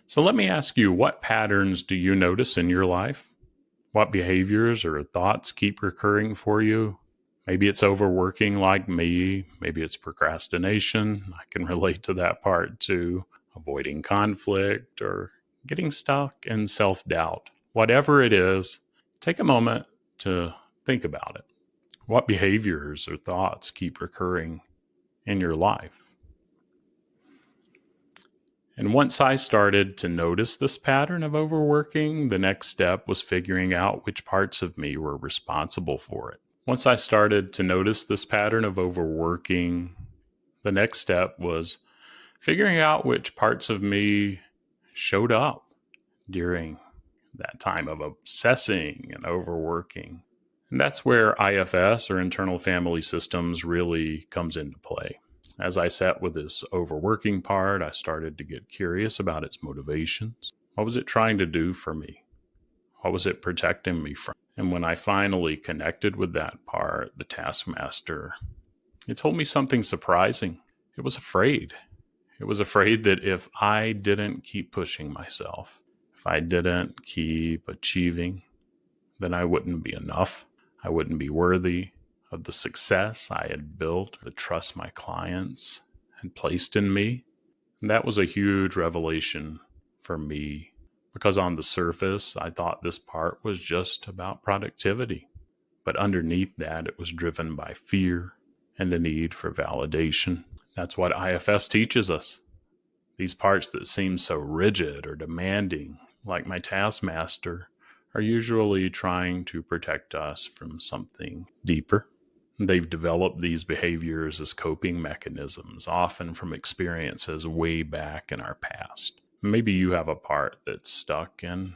So let me ask you, what patterns do you notice in your life? What behaviors or thoughts keep recurring for you? Maybe it's overworking like me. Maybe it's procrastination. I can relate to that part too. Avoiding conflict or getting stuck in self doubt. Whatever it is, take a moment to think about it. What behaviors or thoughts keep recurring in your life? And once I started to notice this pattern of overworking, the next step was figuring out which parts of me were responsible for it. Once I started to notice this pattern of overworking, the next step was figuring out which parts of me showed up during that time of obsessing and overworking. And that's where IFS, or internal family systems, really comes into play. As I sat with this overworking part, I started to get curious about its motivations. What was it trying to do for me? What was it protecting me from? And when I finally connected with that part, the taskmaster, it told me something surprising. It was afraid. It was afraid that if I didn't keep pushing myself, if I didn't keep achieving, then I wouldn't be enough. I wouldn't be worthy of the success I had built, the trust my clients had placed in me. And that was a huge revelation for me, because on the surface, I thought this part was just about productivity. But underneath that, it was driven by fear and a need for validation. That's what IFS teaches us. These parts that seem so rigid or demanding, like my taskmaster, are usually trying to protect us from something deeper. They've developed these behaviors as coping mechanisms, often from experiences way back in our past. Maybe you have a part that's stuck in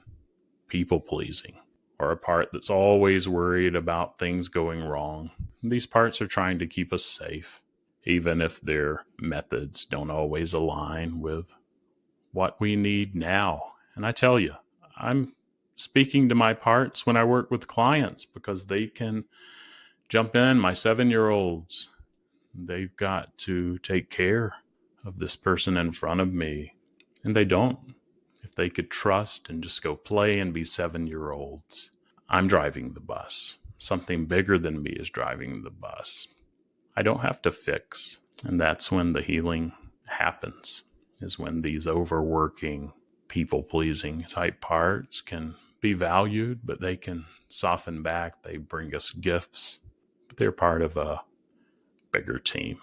people pleasing, or a part that's always worried about things going wrong. These parts are trying to keep us safe, even if their methods don't always align with what we need now. And I tell you, I'm speaking to my parts when I work with clients, because they can jump in. My 7-year-olds, they've got to take care of this person in front of me, and they don't. If they could trust and just go play and be 7-year-olds, I'm driving the bus. Something bigger than me is driving the bus. I don't have to fix. And that's when the healing happens, is when these overworking, people-pleasing type parts can be valued, but they can soften back. They bring us gifts, but they're part of a bigger team.